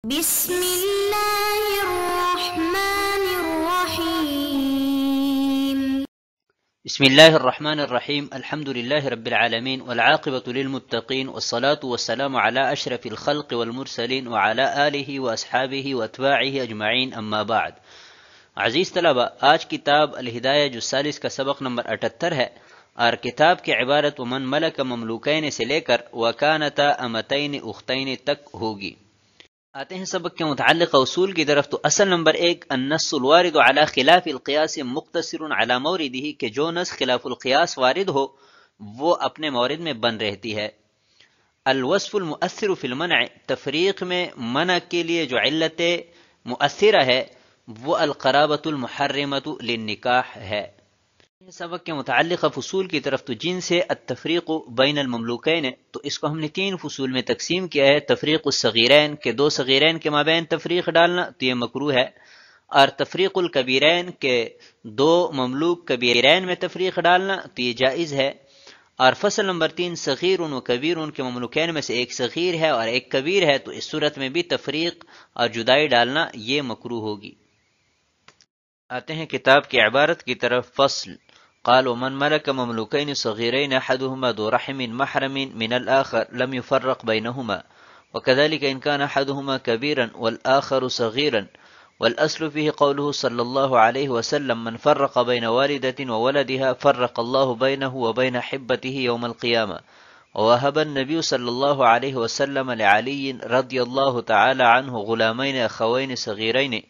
بسم الله الرحمن الرحيم. بسم الله الرحمن الرحيم. الحمد لله رب العالمين والعاقبة للمتقين والصلاة والسلام على أشرف الخلق والمرسلين وعلى آله وأصحابه وأتباعه أجمعين. أما بعد. عزیز طلبہ، آج کتاب الہدایہ جو 40 کا سبق نمبر 78 ہے، اور کتاب کی عبارت ومن ملک مملوکین سے لے کر وکانتا امتین اختین تک ہوگی۔ آتے ہیں سبق کے متعلقہ اصول کی طرف۔ تو اصل نمبر 1، النص الوارد علی خلاف القیاس مقتصر علی موردہ، کہ جو نص خلاف القیاس وارد ہو وہ اپنے مورد میں بن رہتی ہے۔ الوصف المؤثر فی المنع، تفریق میں منع کے لیے جو علت مؤثرہ ہے وہ القرابۃ المحرمۃ للنکاح ہے۔ سبق کے متعلقہ فصول کی طرف۔ تو جن سے التفریق بین المملوکین، تو اس کو ہم نے 3 فصول میں تقسیم کیا ہے۔ تفریق الصغیرین، کہ 2 صغیرین کے مابین تفریق ڈالنا تو یہ مکروہ ہے، اور تفریق الکبیرین، کہ 2 مملوک کبیرین میں تفریق ڈالنا تو یہ جائز ہے۔ اور فصل نمبر 3، صغیر و کبیر، کے مملوکین میں سے ایک صغیر ہے اور ایک کبیر ہے، تو اس صورت میں بھی تفریق اور جدائی ڈالنا یہ مکروہ ہوگی۔ آتے ہیں کتاب کی عبارت کی طرف۔ فصل، قال ومن ملك مملوكين صغيرين احدهما ذو رحم محرم من الاخر لم يفرق بينهما، وكذلك ان كان احدهما كبيرا والاخر صغيرا، والاصل فيه قوله صلى الله عليه وسلم من فرق بين والدة وولدها فرق الله بينه وبين حبته يوم القيامة، ووهب النبي صلى الله عليه وسلم لعلي رضي الله تعالى عنه غلامين اخوين صغيرين،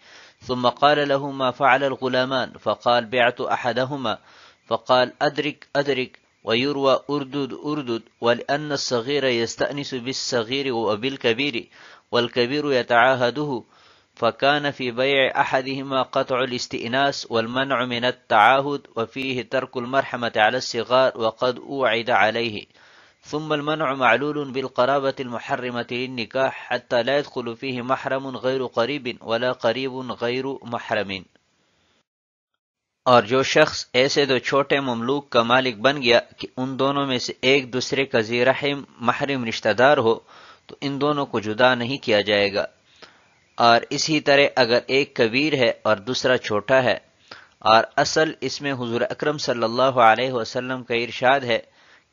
ثم قال له ما فعل الغلامان، فقال بعت احدهما، فقال أدرك ويروى أردد، ولأن الصغير يستأنس بالصغير وبالكبير والكبير يتعاهده، فكان في بيع أحدهما قطع الاستئناس والمنع من التعاهد، وفيه ترك المرحمة على الصغار وقد أوعد عليه، ثم المنع معلول بالقرابة المحرمة للنكاح حتى لا يدخل فيه محرم غير قريب ولا قريب غير محرم۔ اور جو شخص ایسے 2 چھوٹے مملوک کا مالک بن گیا کہ ان دونوں میں سے ایک دوسرے کا ذی رحم محرم رشتہ دار ہو، تو ان دونوں کو جدا نہیں کیا جائے گا۔ اور اسی طرح اگر ایک کبیر ہے اور دوسرا چھوٹا ہے، اور اصل اس میں حضور اکرم صلی اللہ علیہ وسلم کا ارشاد ہے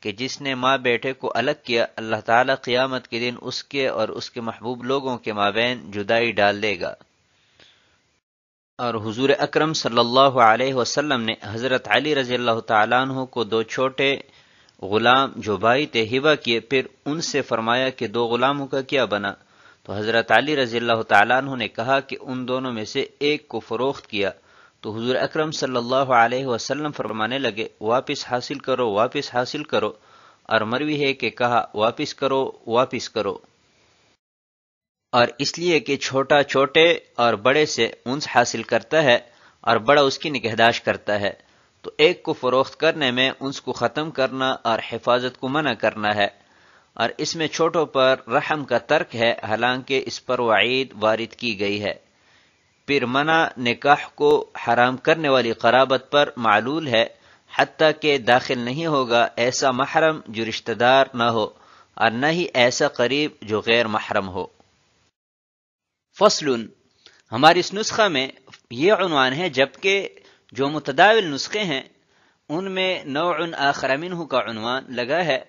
کہ جس نے ماں بیٹے کو الگ کیا، اللہ تعالیٰ قیامت کے دن اس کے اور اس کے محبوب لوگوں کے مابین جدائی ڈال دے گا۔ اور حضور اکرم صلی اللہ علیہ وسلم نے حضرت علی رضی اللہ تعالیٰ عنہ کو 2 چھوٹے غلام جو بھائی تھے ہبہ کیے، پھر ان سے فرمایا کہ 2 غلاموں کا کیا بنا؟ تو حضرت علی رضی اللہ تعالیٰ عنہ نے کہا کہ ان دونوں میں سے ایک کو فروخت کیا۔ تو حضور اکرم صلی اللہ علیہ وسلم فرمانے لگے واپس حاصل کرو، واپس حاصل کرو، اور مروی ہے کہ کہا واپس کرو، واپس کرو۔ اور اس لیے کہ چھوٹا چھوٹے اور بڑے سے انس حاصل کرتا ہے اور بڑا اس کی نگہداشت کرتا ہے، تو ایک کو فروخت کرنے میں انس کو ختم کرنا اور حفاظت کو منع کرنا ہے۔ اور اس میں چھوٹوں پر رحم کا ترک ہے، حالانکہ اس پر وعید وارد کی گئی ہے۔ پھر منع نکاح کو حرام کرنے والی قرابت پر معلول ہے، حتیٰ کہ داخل نہیں ہوگا ایسا محرم جو رشتہ دار نہ ہو، اور نہ ہی ایسا قریب جو غیر محرم ہو۔ فصل، ہماری اس نسخہ میں یہ عنوان ہے، جبکہ جو متداول نسخے ہیں ان میں نوع آخر منہ کا عنوان لگا ہے۔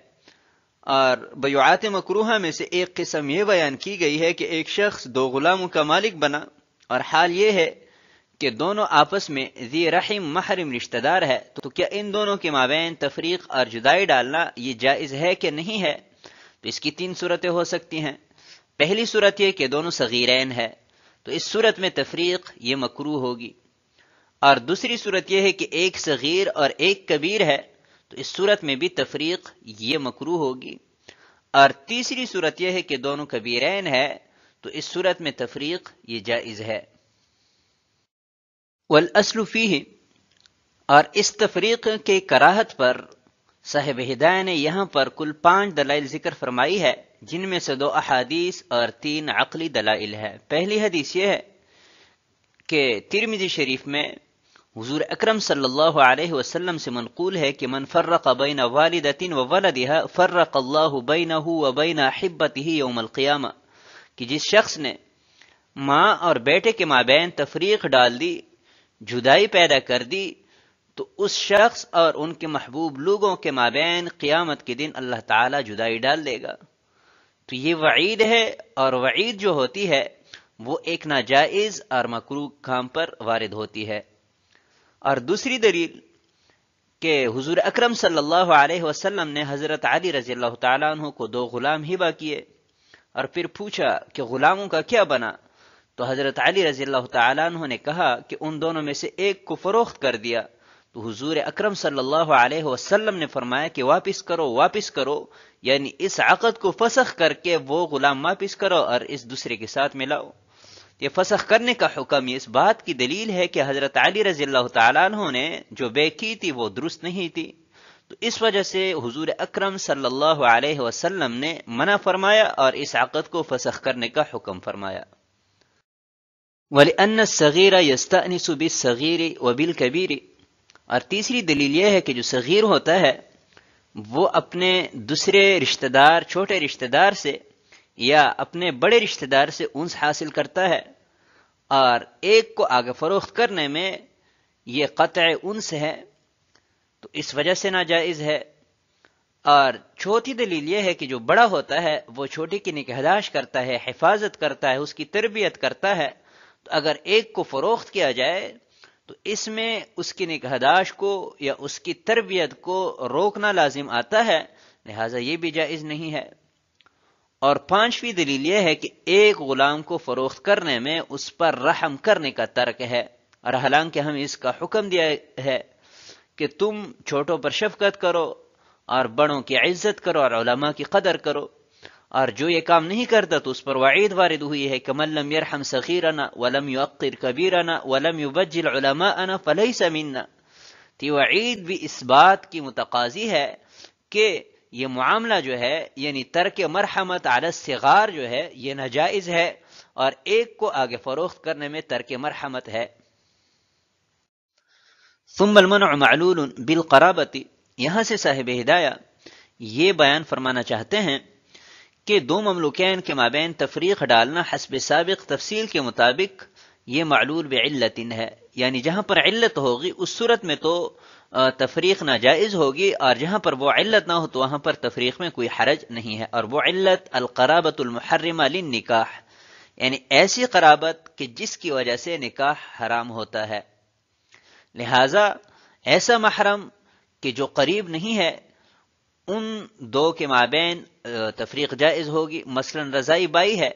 اور بیعات مکروہہ میں سے ایک قسم یہ بیان کی گئی ہے کہ ایک شخص 2 غلاموں کا مالک بنا، اور حال یہ ہے کہ دونوں آپس میں ذی رحم محرم رشتہ دار ہے، تو کیا ان دونوں کے مابین تفریق اور جدائی ڈالنا یہ جائز ہے کہ نہیں ہے؟ تو اس کی 3 صورتیں ہو سکتی ہیں۔ پہلی صورت یہ کہ دونوں صغیرین ہے، تو اس صورت میں تفریق یہ مکروہ ہوگی۔ اور دوسری صورت یہ ہے کہ ایک صغیر اور ایک کبیر ہے، تو اس صورت میں بھی تفریق یہ مکروہ ہوگی۔ اور تیسری صورت یہ ہے کہ دونوں کبیرین ہے، تو اس صورت میں تفریق یہ جائز ہے۔ والاصل فیہ، اور اس تفریق کے کراہت پر صاحب ہدایہ نے یہاں پر کل 5 دلائل ذکر فرمائی ہے، جن میں سے 2 احادیث اور 3 عقلی دلائل ہے۔ پہلی حدیث یہ ہے کہ ترمذی شریف میں حضور اکرم صلی اللہ علیہ وسلم سے منقول ہے کہ من فرق بین والدۃ وولدها فرق اللہ بینہ وبین احبتہ یوم القیامہ، کہ جس شخص نے ماں اور بیٹے کے مابین تفریق ڈال دی، جدائی پیدا کر دی، تو اس شخص اور ان کے محبوب لوگوں کے مابین قیامت کے دن اللہ تعالی جدائی ڈال دے گا۔ تو یہ وعید ہے، اور وعید جو ہوتی ہے وہ ایک ناجائز اور مکروہ کام پر وارد ہوتی ہے۔ اور دوسری دلیل کہ حضور اکرم صلی اللہ علیہ وسلم نے حضرت علی رضی اللہ تعالیٰ عنہ کو 2 غلام ہبہ کیے، اور پھر پوچھا کہ غلاموں کا کیا بنا؟ تو حضرت علی رضی اللہ تعالیٰ عنہ نے کہا کہ ان دونوں میں سے ایک کو فروخت کر دیا۔ تو حضور اکرم صلی اللہ علیہ وسلم نے فرمایا کہ واپس کرو، واپس کرو، یعنی اس عقد کو فسخ کر کے وہ غلام واپس کرو اور اس دوسرے کے ساتھ ملاؤ۔ یہ فسخ کرنے کا حکم یہ اس بات کی دلیل ہے کہ حضرت علی رضی اللہ تعالیٰ عنہ نے جو بے کی تھی وہ درست نہیں تھی، تو اس وجہ سے حضور اکرم صلی اللہ علیہ وسلم نے منع فرمایا اور اس عقد کو فسخ کرنے کا حکم فرمایا۔ وَلِأَنَّ الصَّغِيرَ يَسْتَأْنِسُ بِالصَّغِيرِ وَبِالْكَبِيرِ، اور تیسری دلیل یہ ہے کہ جو صغیر ہوتا ہے وہ اپنے دوسرے رشتہ دار، چھوٹے رشتہ دار سے یا اپنے بڑے رشتہ دار سے انس حاصل کرتا ہے، اور ایک کو آگے فروخت کرنے میں یہ قطع انس ہے، تو اس وجہ سے ناجائز ہے۔ اور چوتھی دلیل یہ ہے کہ جو بڑا ہوتا ہے وہ چھوٹے کی نگہداشت کرتا ہے، حفاظت کرتا ہے، اس کی تربیت کرتا ہے، تو اگر ایک کو فروخت کیا جائے تو اس میں اس کی نگہداشت کو یا اس کی تربیت کو روکنا لازم آتا ہے، لہٰذا یہ بھی جائز نہیں ہے۔ اور 5ویں دلیل یہ ہے کہ ایک غلام کو فروخت کرنے میں اس پر رحم کرنے کا ترک ہے، اور حالانکہ ہم اس کا حکم دیا ہے کہ تم چھوٹوں پر شفقت کرو اور بڑوں کی عزت کرو اور علماء کی قدر کرو، اور جو یہ کام نہیں کرتا تو اس پر وعید وارد ہوئی ہے کہ من لم يرحم صغیرنا ولم يوقر کبیرنا ولم يبجل علماءنا فلیس منا۔ تو وعید بھی اس بات کی متقاضی ہے کہ یہ معاملہ جو ہے یعنی ترک مرحمت علی الصغار جو ہے یہ ناجائز ہے، اور ایک کو آگے فروخت کرنے میں ترک مرحمت ہے۔ ثم المنع معلول بالقرابت، یہاں سے صاحب ہدایہ یہ بیان فرمانا چاہتے ہیں کہ 2 مملوکین کے مابین تفریق ڈالنا حسب سابق تفصیل کے مطابق یہ معلول بعلت ہے، یعنی جہاں پر علت ہوگی اس صورت میں تو تفریق ناجائز ہوگی، اور جہاں پر وہ علت نہ ہو تو وہاں پر تفریق میں کوئی حرج نہیں ہے۔ اور وہ علت القرابت المحرمہ للنکاح، یعنی ایسی قرابت کہ جس کی وجہ سے نکاح حرام ہوتا ہے، لہذا ایسا محرم کہ جو قریب نہیں ہے ان 2 کے مابین تفریق جائز ہوگی۔ مثلا رضائی بائی ہے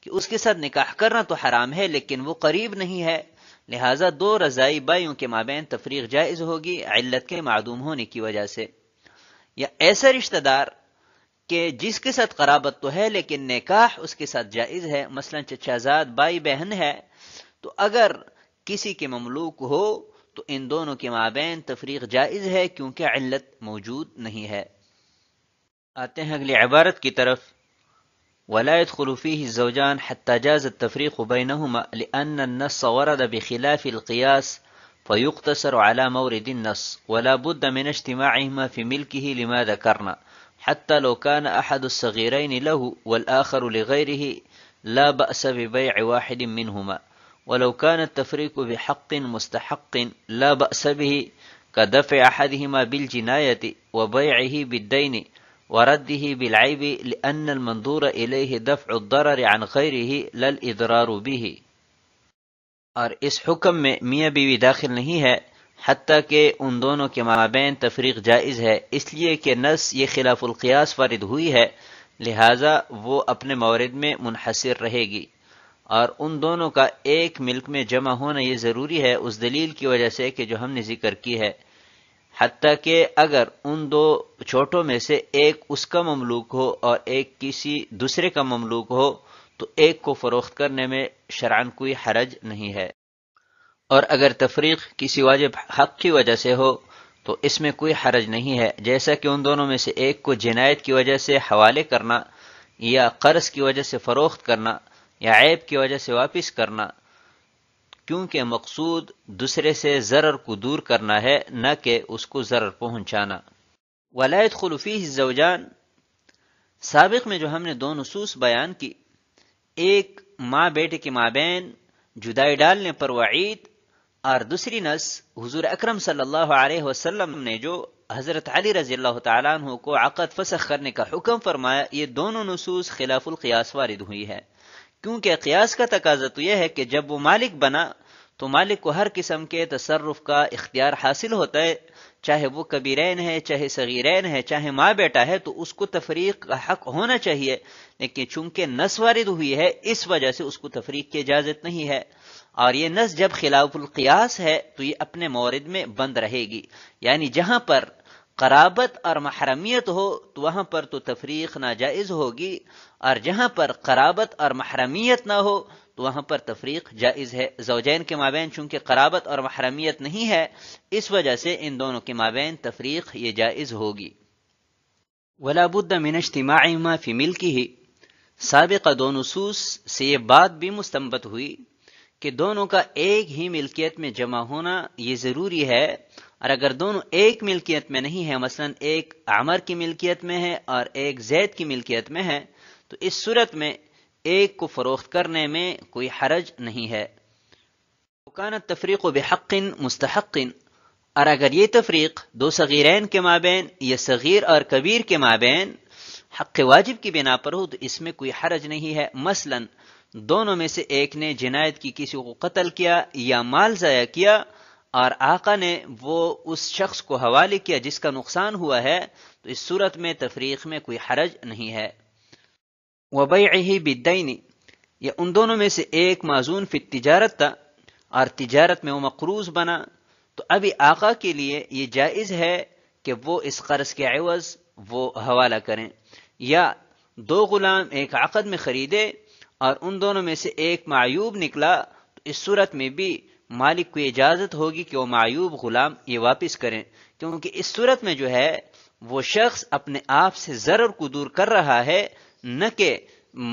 کہ اس کے ساتھ نکاح کرنا تو حرام ہے لیکن وہ قریب نہیں ہے، لہٰذا 2 رضائی بائیوں کے مابین تفریق جائز ہوگی علت کے معدوم ہونے کی وجہ سے۔ یا ایسا رشتہ دار کہ جس کے ساتھ قرابت تو ہے لیکن نکاح اس کے ساتھ جائز ہے، مثلا چچا زاد بائی بہن ہے، تو اگر کسی کے مملوک ہو تو ان دونوں کے مابین تفریق جائز ہے کیونکہ علت موجود نہیں ہے۔ آتے ہیں اگلی عبارت کی طرف، ولا يدخل فيه الزوجان حتى جاز التفريق بينهما لأن النص ورد بخلاف القياس فيقتصر على مورد النص ولا بد من اجتماعهما في ملكه لما ذكرنا حتى لو كان أحد الصغيرين له والآخر لغيره لا بأس ببيع واحد منهما ولو كان التفريق بحق مستحق لا بأس به كدفع أحدهما بالجناية وبيعه بالدين ورده بالعيب لأن المنظور إليه دفع الضرر عن غيره لا الإضرار به۔ اور اس حکم میں میاں بیوی داخل نہیں ہے حتیٰ کہ ان دونوں کے مابین تفریق جائز ہے، اس لیے کہ نص یہ خلاف القیاس وارد ہوئی ہے، لہٰذا وہ اپنے مورد میں منحصر رہے گی، اور ان دونوں کا ایک ملک میں جمع ہونا یہ ضروری ہے اس دلیل کی وجہ سے کہ جو ہم نے ذکر کی ہے، حتیٰ کہ اگر ان 2 چھوٹوں میں سے ایک اس کا مملوک ہو اور ایک کسی دوسرے کا مملوک ہو تو ایک کو فروخت کرنے میں شرعاً کوئی حرج نہیں ہے، اور اگر تفریق کسی واجب حق کی وجہ سے ہو تو اس میں کوئی حرج نہیں ہے، جیسا کہ ان دونوں میں سے ایک کو جنایت کی وجہ سے حوالے کرنا یا قرض کی وجہ سے فروخت کرنا یا عیب کی وجہ سے واپس کرنا، کیونکہ مقصود دوسرے سے ضرر کو دور کرنا ہے نہ کہ اس کو ضرر پہنچانا۔ ولا يدخل فيه الزوجان، سابق میں جو ہم نے 2 نصوص بیان کی، ایک ماں بیٹے کے مابین جدائی ڈالنے پر وعید، اور دوسری نص حضور اکرم صلی اللہ علیہ وسلم نے جو حضرت علی رضی اللہ تعالیٰ عنہ کو عقد فسخ کرنے کا حکم فرمایا، یہ دونوں نصوص خلاف القیاس وارد ہوئی ہے، کیونکہ قیاس کا تقاضا تو یہ ہے کہ جب وہ مالک بنا تو مالک کو ہر قسم کے تصرف کا اختیار حاصل ہوتا ہے، چاہے وہ کبیرین ہے، چاہے صغیرین ہے، چاہے ماں بیٹا ہے، تو اس کو تفریق کا حق ہونا چاہیے، لیکن چونکہ نص وارد ہوئی ہے اس وجہ سے اس کو تفریق کی اجازت نہیں ہے، اور یہ نص جب خلاف القیاس ہے تو یہ اپنے مورد میں بند رہے گی، یعنی جہاں پر قرابت اور محرمیت ہو تو وہاں پر تو تفریق ناجائز ہوگی، اور جہاں پر قرابت اور محرمیت نہ ہو تو وہاں پر تفریق جائز ہے۔ زوجین کے مابین چونکہ قرابت اور محرمیت نہیں ہے، اس وجہ سے ان دونوں کے مابین تفریق یہ جائز ہوگی۔ ولا بد من اجتماع ما فی ملکہ، سابقہ دو نصوص سے یہ بات بھی مستنبط ہوئی کہ دونوں کا ایک ہی ملکیت میں جمع ہونا یہ ضروری ہے، اور اگر دونوں ایک ملکیت میں نہیں ہے، مثلا ایک عمر کی ملکیت میں ہے اور ایک زید کی ملکیت میں ہے، تو اس صورت میں ایک کو فروخت کرنے میں کوئی حرج نہیں ہے۔ وکان التفریق بحق مستحق، اور اگر یہ تفریق دو صغیرین کے مابین یا صغیر اور کبیر کے مابین حق واجب کی بنا پر ہو تو اس میں کوئی حرج نہیں ہے۔ مثلا دونوں میں سے ایک نے جنایت کی کسی کو قتل کیا یا مال ضائع کیا، اور آقا نے وہ اس شخص کو حوالے کیا جس کا نقصان ہوا ہے، تو اس صورت میں تفریق میں کوئی حرج نہیں ہے۔ وبیعہ بالدین، یا ان دونوں میں سے ایک معزون فی التجارت تھا اور تجارت میں وہ مقروض بنا، تو ابھی آقا کے لیے یہ جائز ہے کہ وہ اس قرض کے عوض وہ حوالہ کریں، یا دو غلام ایک عقد میں خریدے اور ان دونوں میں سے ایک معیوب نکلا، تو اس صورت میں بھی مالک کو اجازت ہوگی کہ وہ معیوب غلام یہ واپس کریں، کیونکہ اس صورت میں جو ہے وہ شخص اپنے آپ سے ضرر کو دور کر رہا ہے، نہ کہ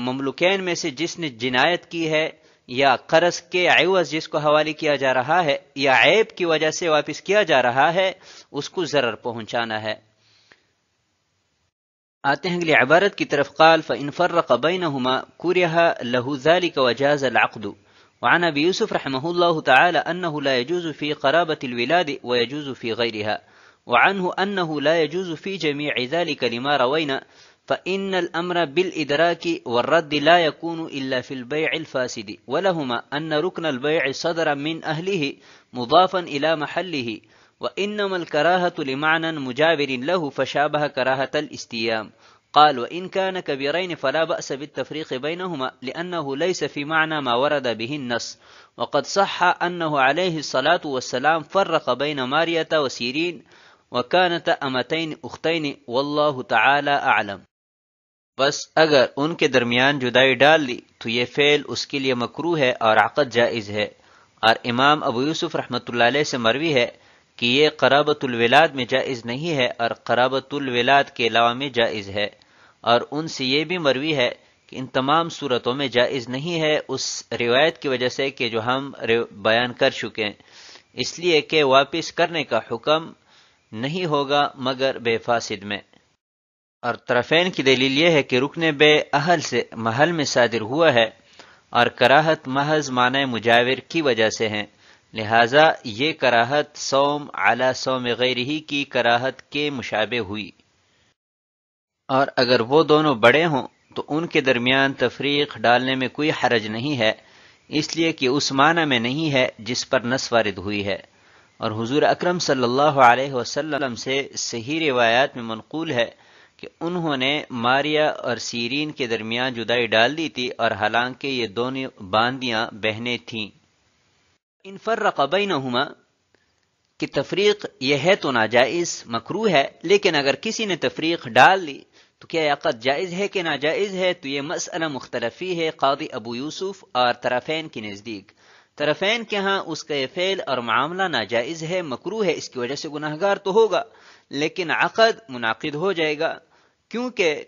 مملوکین میں سے جس نے جنایت کی ہے یا قرض کے عوض جس کو حوالے کیا جا رہا ہے یا عیب کی وجہ سے واپس کیا جا رہا ہے اس کو ضرر پہنچانا ہے۔ آتے ہیں اگلی عبارت کی طرف، قال فإن فرق بينهما كره له ذلك وجاز العقد۔ وعن ابي يوسف رحمه الله تعالى انه لا يجوز في قرابة الولاد ويجوز في غيرها، وعنه انه لا يجوز في جميع ذلك لما روينا، فإن الأمر بالإدراك والرد لا يكون إلا في البيع الفاسد، ولهما أن ركن البيع صدر من أهله مضافا إلى محله، وإنما الكراهة لمعنى مجابر له فشابه كراهة الاستيام۔ قال وإن كان كبيرين فلا بأس بالتفريق بينهما لأنه ليس في معنى ما ورد به النص، وقد صح أنه عليه الصلاة والسلام فرق بين مارية وسيرين وكانت أمتين أختين والله تعالى أعلم۔ بس اگر ان کے درمیان جدائی ڈال لی تو یہ فعل اس کے لیے مکروہ ہے اور عقد جائز ہے، اور امام ابو یوسف رحمۃ اللہ علیہ سے مروی ہے کہ یہ قرابت الولاد میں جائز نہیں ہے اور قرابت الولاد کے علاوہ میں جائز ہے، اور ان سے یہ بھی مروی ہے کہ ان تمام صورتوں میں جائز نہیں ہے، اس روایت کی وجہ سے کہ جو ہم بیان کر چکے ہیں، اس لیے کہ واپس کرنے کا حکم نہیں ہوگا مگر بے فاسد میں۔ اور طرفین کی دلیل یہ ہے کہ رکن بے اہل سے محل میں صادر ہوا ہے، اور کراہت محض معنی مجاور کی وجہ سے ہیں، لہذا یہ کراہت صوم علی صوم غیرہی کی کراہت کے مشابہ ہوئی۔ اور اگر وہ دونوں بڑے ہوں تو ان کے درمیان تفریق ڈالنے میں کوئی حرج نہیں ہے، اس لیے کہ اس معنی میں نہیں ہے جس پر نص وارد ہوئی ہے، اور حضور اکرم صلی اللہ علیہ وسلم سے صحیح روایات میں منقول ہے کہ انہوں نے ماریہ اور سیرین کے درمیان جدائی ڈال دی تھی، اور حالانکہ یہ دونوں باندیاں بہنیں تھیں۔ ان فرق بینہما کہ تفریق یہ ہے تو ناجائز مکروہ ہے، لیکن اگر کسی نے تفریق ڈال لی تو کیا عقد جائز ہے کہ ناجائز ہے، تو یہ مسئلہ مختلفی ہے قاضی ابو یوسف اور طرفین کے نزدیک۔ طرفین کے ہاں اس کا یہ فعل اور معاملہ ناجائز ہے، مکروہ ہے، اس کی وجہ سے گناہگار تو ہوگا لیکن عقد منعقد ہو جائے گا، کیونکہ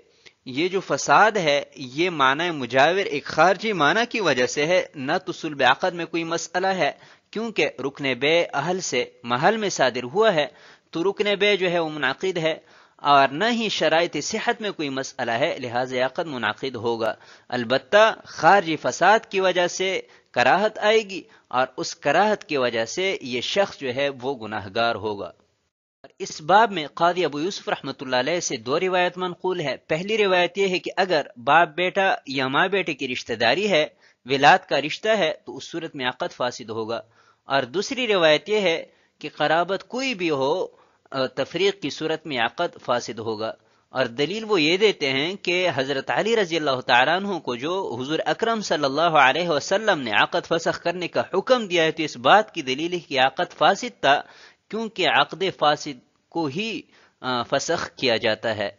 یہ جو فساد ہے یہ معنی مجاور ایک خارجی معنی کی وجہ سے ہے، نہ تو صلب عقد میں کوئی مسئلہ ہے، کیونکہ رکن بے اہل سے محل میں صادر ہوا ہے تو رکن بے جو ہے وہ منعقد ہے، اور نہ ہی شرائط صحت میں کوئی مسئلہ ہے، لہذا عقد منعقد ہوگا۔ البتہ خارجی فساد کی وجہ سے کراہت آئے گی، اور اس کراہت کی وجہ سے یہ شخص جو ہے وہ گناہگار ہوگا۔ اس باب میں قاضی ابو یوسف رحمۃ اللہ علیہ سے دو روایت منقول ہے۔ پہلی روایت یہ ہے کہ اگر باپ بیٹا یا ماں بیٹے کی رشتہ داری ہے، ولاد کا رشتہ ہے، تو اس صورت میں عقد فاسد ہوگا۔ اور دوسری روایت یہ ہے کہ قرابت کوئی بھی ہو، تفریق کی صورت میں عقد فاسد ہوگا۔ اور دلیل وہ یہ دیتے ہیں کہ حضرت علی رضی اللہ تعالیٰ عنہ کو جو حضور اکرم صلی اللہ علیہ وسلم نے عقد فسخ کرنے کا حکم دیا ہے، تو اس بات کی دلیل ہے کہ عقد فاسد تھا، کیونکہ عقد فاسد کو ہی فسخ کیا جاتا ہے۔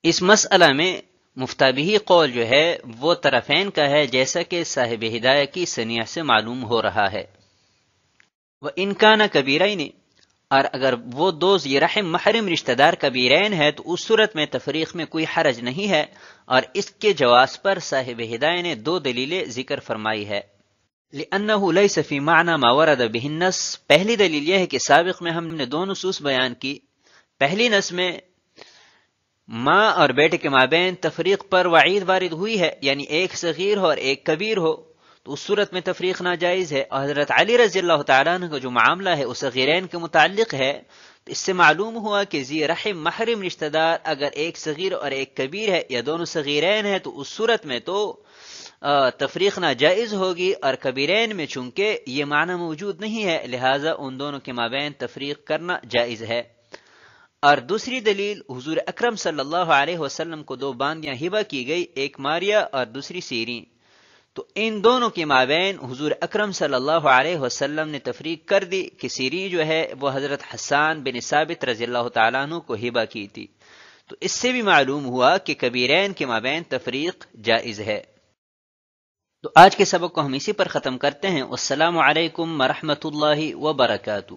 اس مسئلہ میں مفتابہی قول جو ہے وہ طرفین کا ہے، جیسا کہ صاحب ہدایہ کی صنیع سے معلوم ہو رہا ہے۔ وَإِن كَانَ كَبِيرَيْنِ، اور اگر وہ دو ذی رحم محرم رشتہ دار کبیرین ہے تو اس صورت میں تفریق میں کوئی حرج نہیں ہے، اور اس کے جواز پر صاحب ہدایہ نے دو دلیلیں ذکر فرمائی ہے۔ لِأَنَّهُ لَيْسَ فِي مَعْنَى مَا وَرَدَ بِهِ النَّص، پہلی دلیل یہ ہے کہ سابق میں ہم نے دو نصوص بیان کی۔ پہلی نص میں ماں اور بیٹے کے مابین تفریق پر وعید وارد ہوئی ہے، یعنی ایک صغیر ہو اور ایک کبیر ہو، تو اس صورت میں تفریق ناجائز ہے۔ اور حضرت علی رضی اللہ تعالیٰ عنہ کا جو معاملہ ہے وہ صغیرین کے متعلق ہے، تو اس سے معلوم ہوا کہ ذی رحم محرم رشتہ دار اگر ایک صغیر اور ایک کبیر ہے یا دونوں صغیرین ہے، تو اس صورت میں تو تفریق ناجائز ہوگی، اور کبیرین میں چونکہ یہ معنی موجود نہیں ہے، لہٰذا ان دونوں کے مابین تفریق کرنا جائز ہے۔ اور دوسری دلیل، حضور اکرم صلی اللہ علیہ وسلم کو دو باندیاں ہبہ کی گئی، ایک ماریہ اور دوسری سیرین، تو ان دونوں کے مابین حضور اکرم صلی اللہ علیہ وسلم نے تفریق کر دی کہ سیرین جو ہے وہ حضرت حسان بن ثابت رضی اللہ تعالیٰ عنہ کو ہبہ کی تھی، تو اس سے بھی معلوم ہوا کہ کبیرین کے مابین تفریق جائز ہے۔ تو آج کے سبق کو ہم اسی پر ختم کرتے ہیں۔ والسلام علیکم ورحمۃ اللہ وبرکاتہ۔